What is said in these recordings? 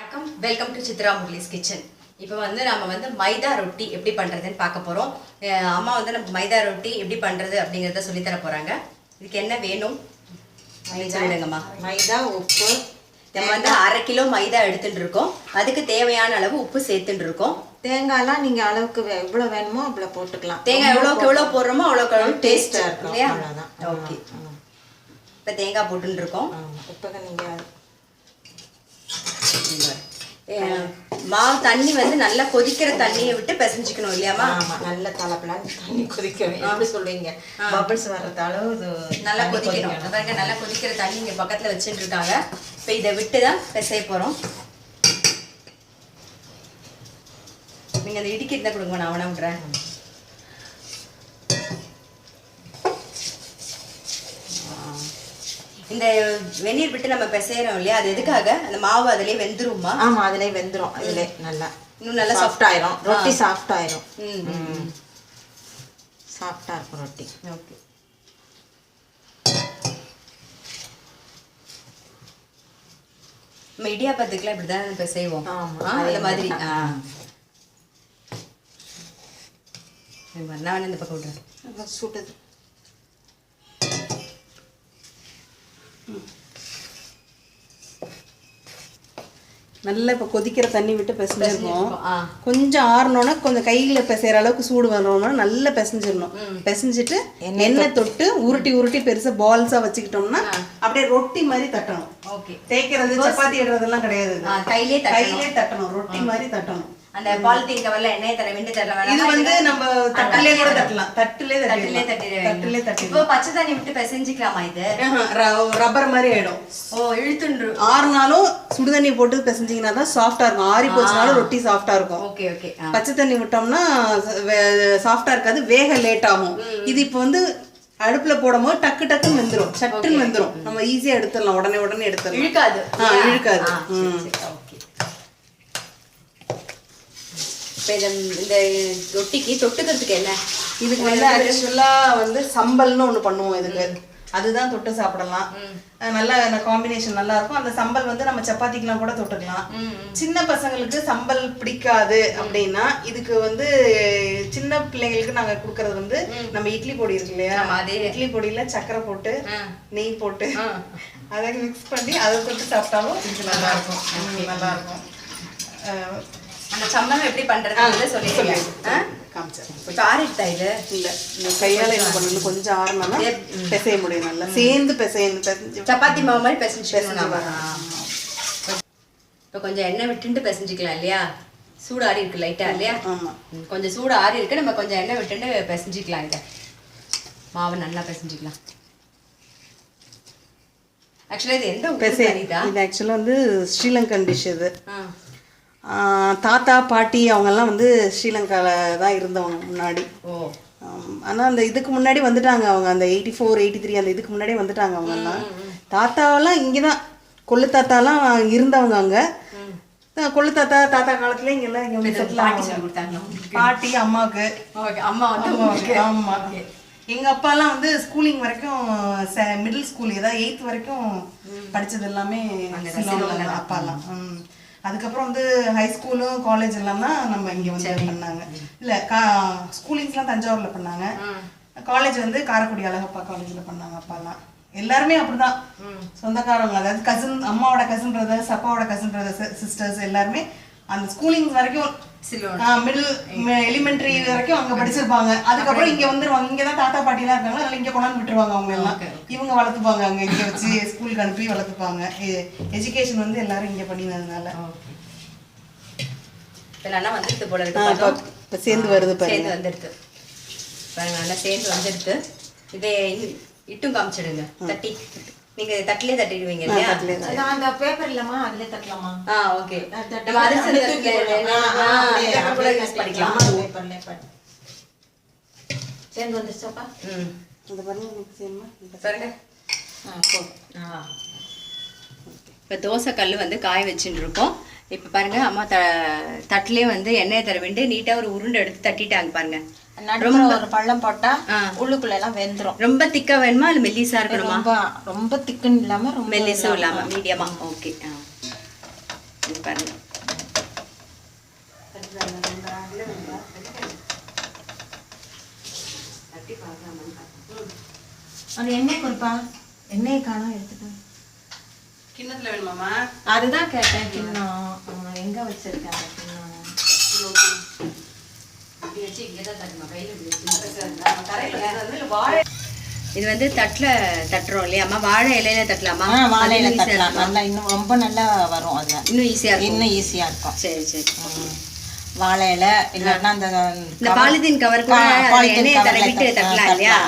வணக்கம், welcome to Chitra Murali's kitchen. இப்போ வந்து நம்ம வந்து மைதா ரொட்டி எப்படி பண்ணுறதுன்னு பார்க்க போகிறோம். அம்மா வந்து நம்ம மைதா ரொட்டி எப்படி பண்ணுறது அப்படிங்கிறத சொல்லித்தர போகிறாங்க. இதுக்கு என்ன வேணும் சொல்லுங்கம்மா. மைதா, உப்பு. நம்ம வந்து 1/2 கிலோ மைதா எடுத்துட்டு இருக்கோம். அதுக்கு தேவையான அளவு உப்பு சேர்த்துட்டு இருக்கோம். தேங்காய்லாம் நீங்கள் அளவுக்கு எவ்வளோ வேணுமோ அவ்வளோ போட்டுக்கலாம். தேங்காய் எவ்வளோ போடுறோமோ அவ்வளோ டேஸ்ட்டாக இருக்கும் இல்லையா? அவ்வளோதான். ஓகே, இப்போ தேங்காய் போட்டுட்டு இருக்கோம். உப்புக்கு நீங்கள் மாவு தண்ணி வந்து நல்லா கொதிக்கிற தண்ணியை விட்டு பிசைஞ்சிக்கணும் இல்லையாமா? ஆமாம், நல்ல தலைப்பெல்லாம் தண்ணி கொதிக்கணும். எப்படி சொல்றீங்க? பபிள்ஸ் வர்றது அளவு நல்லா கொதிக்கணும். பாருங்க, நல்லா கொதிக்கிற தண்ணி இங்கே பக்கத்தில் வச்சுட்டு இருக்காங்க. இப்போ இதை விட்டு தான் பிசைய போகிறோம். நீங்கள் அந்த இடிக்கி இருந்தால் கொடுங்க, நான் அவனை விட்றேன். இந்த வெந்நீர் விட்டு நம்ம பிசைறோம் இல்லையா, அது எதுக்காக? அந்த மாவு அதிலே வெந்துருமா? ஆமாம், அதிலே வெந்துடும். அதிலே நல்லா இன்னும் நல்லா சாஃப்ட் ஆயிரும். ரொட்டி சாஃப்ட் ஆயிரும். சாஃப்டாக இருக்கும் ரொட்டி. ஓகே, நம்ம இடியாப்பத்துக்குலாம் இப்படி தான் இப்போ செய்வோம். அந்த மாதிரி நான் இந்த பக்கம் விட்றேன். சுடுது. நல்லா இப்போ கொதிக்கிற தண்ணி விட்டு பிசைஞ்சிருக்கோம். கொஞ்சம் ஆறணுன்னா கொஞ்சம் கையில் பிசைகிற அளவுக்கு சூடு வரணும்னா நல்லா பிசைஞ்சிடணும். பிசைஞ்சிட்டு எண்ணெய் தொட்டு உருட்டி உருட்டி பெருசாக பால்ஸாக வச்சுக்கிட்டோம்னா அப்படியே ரொட்டி மாதிரி தட்டணும். ஓகே, தேய்க்கிறது சப்பாத்தி இடறதெல்லாம் கிடையாது. கையிலே தட்டணும், ரொட்டி மாதிரி தட்டணும். அந்த பாலித்தீன் கவர்ல எண்ணெய் தர விண்டு தர வேணாம். இது வந்து நம்ம தட்டிலே கூட தட்டலாம். தட்டிலே தட்டி. இப்போ பச்சை தண்ணி விட்டு பிசைஞ்சிக்கலாமா? இது ரப்பர் மாதிரி ஆயிடும். ஓ, இழுத்துன்று. ஆறுனாலும் சுடுதண்ணி போட்டு பிசைஞ்சிங்கன்னா தான் சாஃப்டா இருக்கும். ஆறி போச்சுனாலும் ரொட்டி சாஃப்டா இருக்கும். Okay okay. பச்சை தண்ணி விட்டோம்னா சாஃப்டா இருக்காது, வேக லேட் ஆகும். இது இப்போ வந்து அடுப்புல போடும்போது டக்கு டக்குன்னு வெந்துரும், சட்டுன்னு வெந்துரும். நம்ம ஈஸியா எடுத்துடலாம், உடனே எடுத்துடலாம். இழுக்காது. இப்போ இந்த ரொட்டிக்கு தொட்டுக்கிறதுக்கு என்ன? இதுக்கு வந்து ஆக்சுவலா வந்து சம்பல்னு ஒண்ணு பண்ணுவோம். இதுக்கு அதுதான் தொட்டு சாப்பிடலாம். நல்லா காம்பினேஷன் நல்லா இருக்கும். அந்த சம்பல் வந்து நம்ம சப்பாத்திக்கெல்லாம் கூட தொட்டுக்கலாம். சின்ன பசங்களுக்கு சம்பல் பிடிக்காது அப்படின்னா இதுக்கு வந்து சின்ன பிள்ளைங்களுக்கு நாங்க கொடுக்கறது வந்து நம்ம இட்லி பொடி இருக்கு இல்லையா, இட்லி பொடியில சக்கரை போட்டு நெய் போட்டு அதை மிக்ஸ் பண்ணி அதை தொட்டு சாப்பிட்டாலும் இதுக்கு நல்லா இருக்கும். நல்லா இருக்கும். அந்த சம்பளம் எப்படி பண்றது சொல்லிடுங்க. ஆறிட்டா இது இல்ல, இந்த கையால என்ன பண்ணணும், கொஞ்சம் ஆறணும்னா பிசைய முடியும். நல்லா சேர்ந்து பிசைஞ்சு சப்பாத்தி மாவு மாதிரி பிசைஞ்சுக்கணும். இப்போ கொஞ்சம் எண்ணெய் விட்டுட்டு பிசைஞ்சிக்கலாம் இல்லையா? சூடு ஆறி இருக்கு லைட்டா இல்லையா? ஆமா, கொஞ்சம் சூடு ஆறி இருக்கு. நம்ம கொஞ்சம் எண்ணெய் விட்டுட்டு பிசைஞ்சிக்கலாம். இதை மாவு நல்லா பிசைஞ்சிக்கலாம். ஆக்சுவலா இது எந்த இது ஆக்சுவலா வந்து ஸ்ரீலங்கன் டிஷ். இது தாத்தா பாட்டி அவங்கெல்லாம் வந்து ஸ்ரீலங்காவில் தான் இருந்தவங்க முன்னாடி. ஆனால் அந்த இதுக்கு முன்னாடி வந்துட்டாங்க அவங்க. அந்த 84, 83 அந்த இதுக்கு முன்னாடி வந்துட்டாங்க அவங்கெல்லாம். தாத்தாவெல்லாம் இங்கே தான், கொள்ளு தாத்தாலாம் இருந்தவங்க அங்கே. கொள்ளு தாத்தா காலத்துல இங்கெல்லாம் இங்கே வந்து பாட்டி அம்மாவுக்கு ஆமாம். எங்கள் அப்பாலாம் வந்து ஸ்கூலிங் வரைக்கும் மிடில் ஸ்கூல் ஏதாவது 8th வரைக்கும் படித்தது எல்லாமே அப்பாலாம். அதுக்கப்புறம் வந்து ஹை ஸ்கூலும் காலேஜ் எல்லாம் தான் நம்ம இங்கே வந்து பண்ணாங்க. இல்லை, ஸ்கூலிங்ஸ்லாம் தஞ்சாவூரில் பண்ணாங்க. காலேஜ் வந்து காரைக்குடி அழகப்பா காலேஜில் பண்ணாங்க அப்பாலாம். எல்லாருமே அப்படிதான் சொந்தக்காரவங்க. அதாவது கசின், அம்மாவோட கசின் பிரதர்ஸ், அப்பாவோட கசின் பிரதர்ஸ், சிஸ்டர்ஸ் எல்லாருமே அந்த ஸ்கூலிங் வரைக்கும் மிடில் எலிமெண்ட்ரி வரைக்கும் அங்கே படிச்சிருப்பாங்க. அதுக்கப்புறம் இங்கே வந்துருவாங்க. இங்கே தான் தாத்தா பாட்டிலாம் இருக்காங்க, அதனால இங்கே கொண்டாந்து விட்டுருவாங்க. அவங்க எல்லாம் இவங்க வளர்த்துப்பாங்க, அங்கே இங்கே வச்சு ஸ்கூலுக்கு அனுப்பி வளர்த்துப்பாங்க. எஜுகேஷன் வந்து எல்லாரும் இங்கே பண்ணினதுனால வந்துடுது போல இருக்கு. இப்போ சேர்ந்து வருது, சேர்ந்து வந்துடுது பாருங்க, நல்லா சேர்ந்து வந்துடுது. இதே இட்டும் காமிச்சிடுங்க தட்டி. நீங்க தட்டிலே தட்டிடுவீங்க இல்லையா? அந்த பேப்பர் இல்லமா, அதுல தட்டலாமா? ஓகே. நம்ம அதிர்ஷ்டம் படிக்கலாம். பேப்பர்ல சேர்ந்து வந்துச்சப்பா. இந்த பாருங்க, உங்களுக்கு சேருமா பாருங்க. இப்போ தோசை கல் வந்து காய வச்சுட்டு இருக்கோம். இப்போ பாருங்க, அம்மா தட்டிலே வந்து எண்ணெயை தர வேண்டு நீட்டா ஒரு உருண்டை எடுத்து தட்டிட்டாங்க பாருங்க. ரொம்ப ஒரு பள்ளம் போட்டா உள்ளுக்குள்ள எல்லாம் வெந்துரும். ரொம்ப திக்கா வேணுமா இல்ல மெல்லிசா இருக்கணுமா? ரொம்ப திக்குன்னு இல்லாம ரொம்ப மெல்லிசும் இல்லாம மீடியமா. ஓகே. இது பாருங்க. அது எண்ணெய் கொடுப்பா, எண்ணெயை காணோம் எடுத்துட்டேன். கிண்ணத்துல வேணுமாமா? அதுதான் கேட்டேன். கிண்ணம் எங்க வச்சிருக்கேன் அந்த கிண்ணம்? இது வந்து தட்டுல தட்டுறோம் இல்லையாம்மா? வாழை இலையில தட்டலாமா? வாழையில தட்டலாம். நல்லா இன்னும் ரொம்ப நல்லா வரும். அது இன்னும் ஈஸியா இருக்கும். இன்னும் ஈஸியா இருக்கும். சரி சரி. வாழை இலை இல்லைன்னா இந்த பாலித்தீன் கவர் கூட எண்ணெயை தடவிட்டு தட்டலாம் இல்லையா?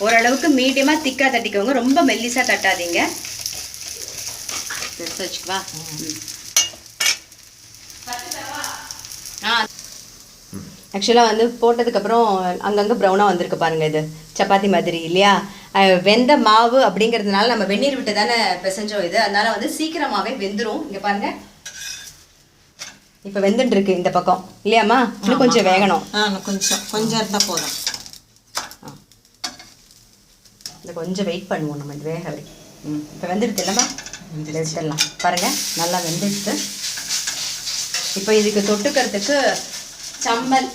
ஓரளவுக்கு மீடியமா திக்கா தட்டிக்கோங்க, ரொம்ப மெல்லிசா தட்டாதீங்க. வச்சுக்குவா. ஆக்சுவலாக வந்து போட்டதுக்கப்புறம் அங்கங்கே ப்ரௌனாக வந்திருக்கு பாருங்கள். இது சப்பாத்தி மாதிரி இல்லையா? வெந்த மாவு அப்படிங்கிறதுனால நம்ம வெந்நீர் விட்டு தானே பிசைஞ்சோம் இது, அதனால வந்து சீக்கிரமாகவே வெந்துடும். இங்கே பாருங்கள், இப்போ வெந்துட்டு இருக்கு இந்த பக்கம் இல்லையாம்மா? இன்னும் கொஞ்சம் வேகணும். கொஞ்சம் இருந்தால் போதும். இந்த கொஞ்சம் வெயிட் பண்ணுவோம் நம்ம இது வேக வரைக்கும். இப்போ வெந்துடுது இல்லைம்மா? எடுத்துடலாம். பாருங்கள், நல்லா வெந்துடுது. இப்போ இதுக்கு தொட்டுக்கிறதுக்கு சம்பல்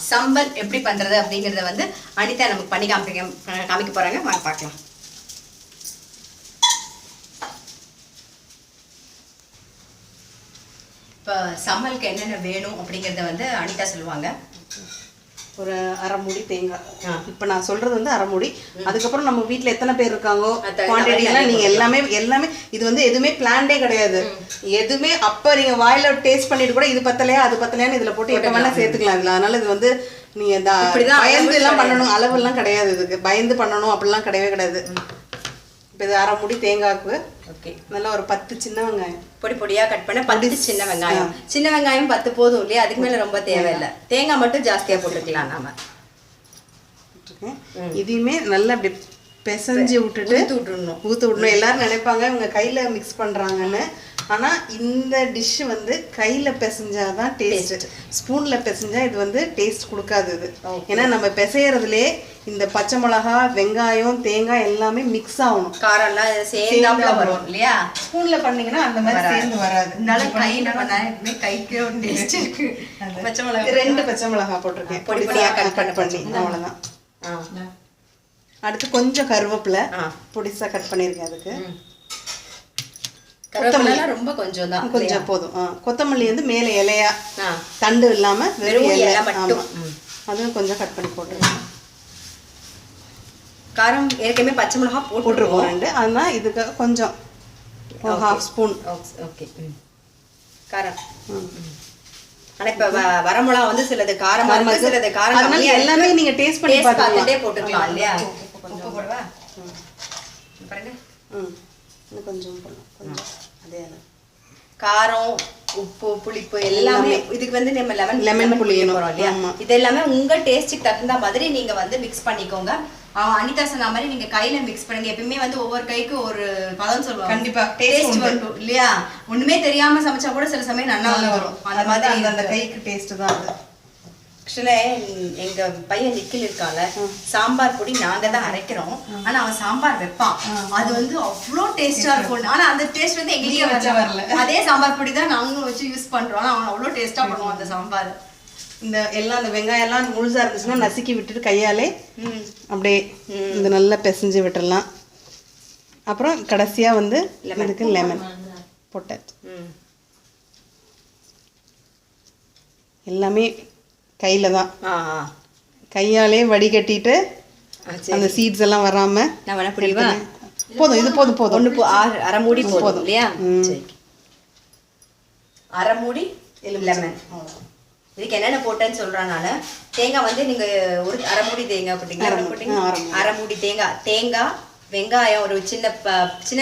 சம்பல் எப்படி பண்றது அப்படிங்கறத வந்து அனிதா நமக்கு பண்ணி காமிக்க போறாங்க. வாங்க பார்க்கலாம். இப்போ சம்பலுக்கு என்னென்ன வேணும் அப்படிங்கறத வந்து அனிதா சொல்லுவாங்க. ஒரு அரை மூடி தேங்காய். இப்போ நான் சொல்றது வந்து அரை மூடி. அதுக்கப்புறம் நம்ம வீட்டில் எத்தனை பேர் இருக்காங்கோ, குவான்டிட்டிலாம் நீங்கள் எல்லாமே இது வந்து எதுவுமே பிளான்டே கிடையாது. எதுவுமே அப்போ நீங்கள் வாயில டேஸ்ட் பண்ணிட்டு கூட இது பத்தலையா அது பத்தலையான்னு இதில் போட்டு எப்போ வேணா சேர்த்துக்கலாம் இதில். அதனால இது வந்து நீங்கள் பயந்து எல்லாம் பண்ணணும் அளவெல்லாம் கிடையாது. இதுக்கு பயந்து பண்ணணும் அப்படிலாம் கிடையவே கிடையாது. இப்போ இது அரை மூடி தேங்காய்க்கு ஓகே, நல்லா ஒரு 10 சின்ன வெங்காயம் பொடி பொடியாக கட் பண்ண 10 சின்ன வெங்காயம். சின்ன வெங்காயம் 10 போதும் இல்லையா? அதுக்கு மேலே ரொம்ப தேவையில்லை. தேங்காய் மட்டும் ஜாஸ்தியாக போட்டுக்கலாம் நாம. இதையுமே நல்லா அப்படி பிசைஞ்சு விட்டுட்டு ஊற்று விடணும். எல்லாரும் நினைப்பாங்க இவங்க கையில் மிக்ஸ் பண்ணுறாங்கன்னு. ஆனால் இந்த டிஷ் வந்து கையில் பிசைஞ்சாதான் டேஸ்ட். ஸ்பூனில் பிசைஞ்சா இது வந்து டேஸ்ட் கொடுக்காது இது. ஏன்னா நம்ம பிசையறதுலே இந்த பச்சை மிளகா, வெங்காயம், தேங்காய் எல்லாமே மிக்ஸ் ஆகணும். காரம்லாம் சேர்ந்தாப்புல வரும் இல்லையா? ஸ்பூன்ல பண்ணீங்கன்னா அந்த மாதிரி சேர்ந்து வராது. அதனால கையில பண்ணா எப்பவுமே கைக்கு ஒரு டேஸ்ட் இருக்கு. பச்சை மிளகா 2 பச்சை மிளகா போட்டிருக்கேன், பொடி பொடியா கட் பண்ணி. அவ்வளவுதான். அடுத்து கொஞ்சம் கருவேப்பிலை பொடிசா கட் பண்ணிருக்கேன். அதுக்கு கொத்தமல்லி ரொம்ப கொஞ்சம் தான், கொஞ்சம் போதும். கொத்தமல்லி வந்து மேலே இலையா, தண்டு இல்லாம வெறும் இலை மட்டும், அதுவும் கொஞ்சம் கட் பண்ணி போட்டுருக்கேன். காரம் ஏற்கனவே பச்சை மிளகா போட்டுருக்கோம் 2. அதனால் இதுக்கு கொஞ்சம் 1/2 ஸ்பூன். ஓகே, காரம். ஆனா இப்ப வரமிளகா வந்து சிலது காரமா இருக்கு, சிலது காரம் கம்மியா. எல்லாமே நீங்க டேஸ்ட் பண்ணி பார்த்துட்டே போட்டுக்கலாம் இல்லையா? உப்பு போடுவா பாருங்க. இன்னும் கொஞ்சம் போடலாம். கொஞ்சம் அதே காரம், உப்பு, புளிப்பு எல்லாமே இதுக்கு வந்து நம்ம லெமன் புளியணும் இல்லையா? இது எல்லாமே உங்க டேஸ்ட்டுக்கு தகுந்த மாதிரி நீங்க வந்து மிக்ஸ் பண்ணிக்கோங்க. அனிதா சொன்ன மாதிரி நீங்க கையில மிக்ஸ் பண்ணுங்க. எப்பயுமே வந்து ஒவ்வொரு கைக்கு ஒரு பதம் சொல்லுவாங்க. கண்டிப்பா டேஸ்ட் வரும் இல்லையா? ஒண்ணுமே தெரியாம சமைச்சா கூட சில சமயம் நல்லா வரும். அந்த மாதிரி அந்த கைக்கு டேஸ்ட் தான் அது. ஆக்சுவலா எங்க பையன் நிக்கில் இருக்கால, சாம்பார் பொடி நாங்க தான் அரைக்கிறோம். ஆனா அவன் சாம்பார் வைப்பான், அது வந்து அவ்வளோ டேஸ்டா இருக்கும். ஆனா அந்த டேஸ்ட் வந்து எங்களுக்கே வரல. அதே சாம்பார் பொடி தான் நாங்களும் வச்சு யூஸ் பண்றோம். ஆனா அவன் அவ்வளோ டேஸ்டா பண்ணுவான் அந்த சாம்பார். இந்த எல்லாம் அந்த வெங்காயம் எல்லாம் முழுசா இருந்துச்சுன்னா நசுக்கி விட்டுட்டு கையாலே அப்படியே இந்த நல்லா பிசைஞ்சு விட்டுடலாம். அப்புறம் கடைசியா வந்து இதுக்கு லெமன் போட்டாச்சு. எல்லாமே கையில தான், கையாலே வடிகட்டிட்டு அந்த சீட்ஸ் எல்லாம் வராம. நான் வேணா புரியுவா? போதும், இது போதும். போதும், அரை மூடி போதும் இல்லையா? அரை மூடி லெமன். இதுக்கு என்னென்ன போட்டேன்னு சொல்றேன் நான். தேங்காய் வந்து நீங்க ஒரு அரை மூடி தேங்காய் போட்டீங்க. அரை மூடி தேங்காய், வெங்காயம் ஒரு சின்ன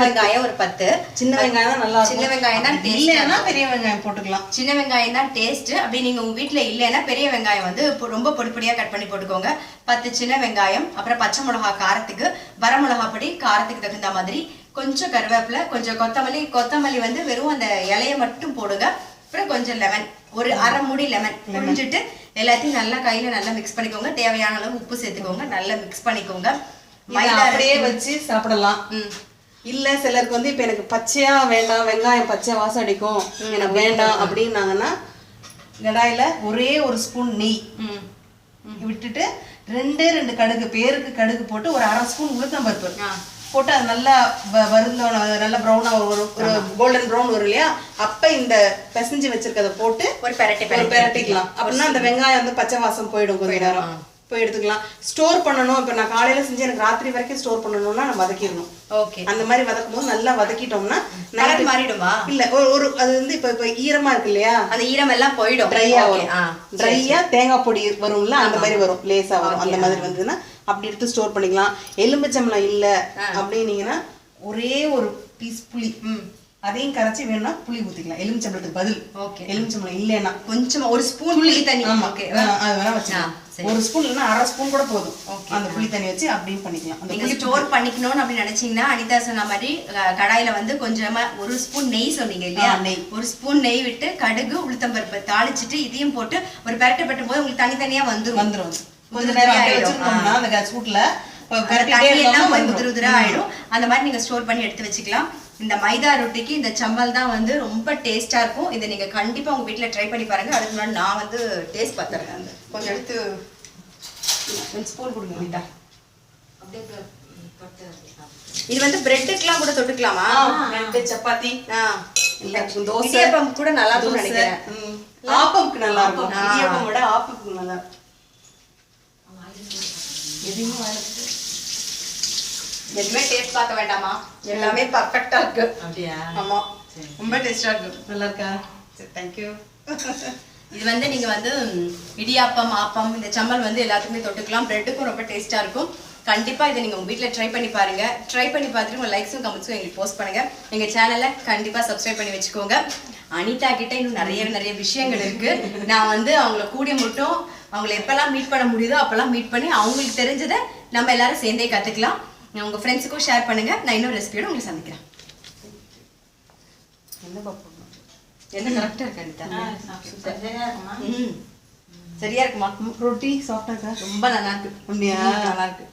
வெங்காயம் ஒரு 10. சின்ன வெங்காயம் தான் நல்லா. சின்ன வெங்காயம் தான் டேஸ்ட். இல்லைன்னா பெரிய வெங்காயம் போட்டுக்கலாம். சின்ன வெங்காயம் தான் டேஸ்ட். அப்படி நீங்க உங்க வீட்டுல இல்லைன்னா பெரிய வெங்காயம் வந்து ரொம்ப பொடி பொடியா கட் பண்ணி போட்டுக்கோங்க. 10 சின்ன வெங்காயம், அப்புறம் பச்சை மிளகா காரத்துக்கு, வரமிளகா பொடி காரத்துக்கு தகுந்த மாதிரி, கொஞ்சம் கருவேப்பிலை, கொஞ்சம் கொத்தமல்லி வந்து வெறும் அந்த இலைய மட்டும் போடுங்க. அப்புறம் கொஞ்சம் லெமன், ஒரு அரை மூடி லெமன் புழிஞ்சிட்டு எல்லாத்தையும் நல்லா கையில நல்லா மிக்ஸ் பண்ணிக்கோங்க. தேவையான அளவு உப்பு சேர்த்துக்கோங்க, நல்லா மிக்ஸ் பண்ணிக்கோங்க. மைதா அப்படியே வச்சு சாப்பிடலாம். இல்லை சிலருக்கு வந்து இப்போ எனக்கு பச்சையாக வேண்டாம், வெங்காயம் பச்சை வாசம் அடிக்கும், எனக்கு வேண்டாம் அப்படின்னாங்கன்னா கடாயில் ஒரே ஒரு ஸ்பூன் நெய் விட்டுட்டு 2 கடுகு, பேருக்கு கடுகு போட்டு ஒரு 1/2 ஸ்பூன் உளுத்தம்பருப்பு போட்டு அது நல்லா வருந்தோம், நல்லா ப்ரௌனாக ஒரு கோல்டன் ப்ரௌன் வரும் இல்லையா, அப்போ இந்த பிசைஞ்சு வச்சிருக்கதை போட்டு ஒரு பெரட்டிக்கலாம். அப்படின்னா அந்த வெங்காயம் வந்து பச்சை வாசம் போயிடும், கொஞ்ச நேரம் போய் எடுத்துக்கலாம். ஸ்டோர் பண்ணணும், இப்போ நான் காலையில செஞ்சு எனக்கு ராத்திரி வரைக்கும் ஸ்டோர் பண்ணணும்னா நம்ம வதக்கிடணும். ஓகே, அந்த மாதிரி வதக்கும் போது நல்லா வதக்கிட்டோம்னா கலர் மாறிடுமா? இல்ல ஒரு அது வந்து இப்போ ஈரமா இருக்கு இல்லையா, அந்த ஈரம் எல்லாம் போயிடும், ட்ரையா வரும். ட்ரையா தேங்காய் பொடி வரும்ல, அந்த மாதிரி வரும், லேசா வரும். அந்த மாதிரி வந்ததுன்னா அப்படி எடுத்து ஸ்டோர் பண்ணிக்கலாம். எலுமிச்சம்பழம் இல்ல அப்படின்னீங்கன்னா ஒரே ஒரு பீஸ் புளி அதையும் கரைச்சி வேணும்னா புளி ஊத்திக்கலாம், எலுமிச்சம்பழத்துக்கு பதில். ஓகே, எலுமிச்சம்பழம் இல்லைன்னா கொஞ்சமா ஒரு ஸ்பூன் புளி தண்ணி, ஓகே அது வேணா வச்சுக்கலாம். ஒரு ஸ்பூன் இல்லைன்னா 1/2 ஸ்பூன் கூட போதும். அந்த புளி தண்ணி வச்சு அப்படியும் பண்ணிக்கலாம். நீங்க ஸ்டோர் பண்ணிக்கணும்னு அப்படி நினைச்சீங்கன்னா அனிதா சொன்ன மாதிரி கடாயில வந்து கொஞ்சமா ஒரு ஸ்பூன் நெய் சொன்னீங்க இல்லையா, ஒரு ஸ்பூன் நெய் விட்டு கடுகு உளுத்தம்பருப்பு தாளிச்சிட்டு இதையும் போட்டு ஒரு பெரட்டை பெட்டும் போது உங்களுக்கு தனித்தனியா வந்துரும். கொஞ்ச நேரம் வச்சிருந்தோம்னா அந்த சூட்ல உதிரா ஆயிடும். அந்த மாதிரி நீங்க ஸ்டோர் பண்ணி எடுத்து வச்சுக்கலாம். இந்த மைதா ரொட்டிக்கு இந்த சம்பல் தான் வந்து ரொம்ப டேஸ்டா இருக்கும். இதை நீங்க கண்டிப்பா உங்க வீட்டுல ட்ரை பண்ணி பாருங்க. அதுக்கு முன்னாடி நான் வந்து டேஸ்ட் பார்த்துறேன். கொஞ்சம் எடுத்து 1 ஸ்பூன் கொடுங்க அனிதா. இது வந்து பிரெட்டுக்குலாம் கூட தொட்டுக்கலாமா? பிரெட், சப்பாத்தி, தோசை, இடியாப்பம் கூட நல்லா இருக்கும்னு நினைக்கிறேன். ஆப்பம்க்கு நல்லா இருக்கும். இடியாப்பம் விட ஆப்பம்க்கு நல்லா இருக்கும். எதுவுமே டேஸ்ட் பார்க்க வேண்டாமா, எல்லாமே பர்ஃபெக்டா இருக்கு. அப்படியா? ஆமா, ரொம்ப டேஸ்டா இருக்கு. நல்லா இருக்கா? சரி, தேங்க்யூ. இது வந்து நீங்க வந்து இடியாப்பம், ஆப்பம், இந்த சம்பல் வந்து எல்லாத்துக்குமே தொட்டுக்கலாம். பிரெட்டுக்கும் ரொம்ப டேஸ்டா இருக்கும். கண்டிப்பா இதை நீங்க உங்க வீட்டுல ட்ரை பண்ணி பாருங்க. ட்ரை பண்ணி பார்த்துட்டு உங்க லைக்ஸும் கமெண்ட்ஸும் எங்களுக்கு போஸ்ட் பண்ணுங்க. எங்க சேனலை கண்டிப்பா சப்ஸ்கிரைப் பண்ணி வச்சுக்கோங்க. அனிதா கிட்ட இன்னும் நிறைய விஷயங்கள் இருக்கு. நான் வந்து அவங்கள கூடிய மட்டும் அவங்களை எப்பெல்லாம் மீட் பண்ண முடியுதோ அப்பெல்லாம் மீட் பண்ணி அவங்களுக்கு தெரிஞ்சதை நம்ம எல்லாரும் சேர்ந்தே கத்துக்கலாம். உங்க ஃப்ரெண்ட்ஸுக்கும் ஷேர் பண்ணுங்க. நான் இன்னொரு ரெசிபியோட உங்களை சந்திக்கிறேன். என்ன கரெக்டா இருக்கு அனிதா? சரியா இருக்குமா? ரொட்டி சாப்பிட்டாக்கா ரொம்ப நல்லா இருக்கு. அப்படியா? நல்லா இருக்கு.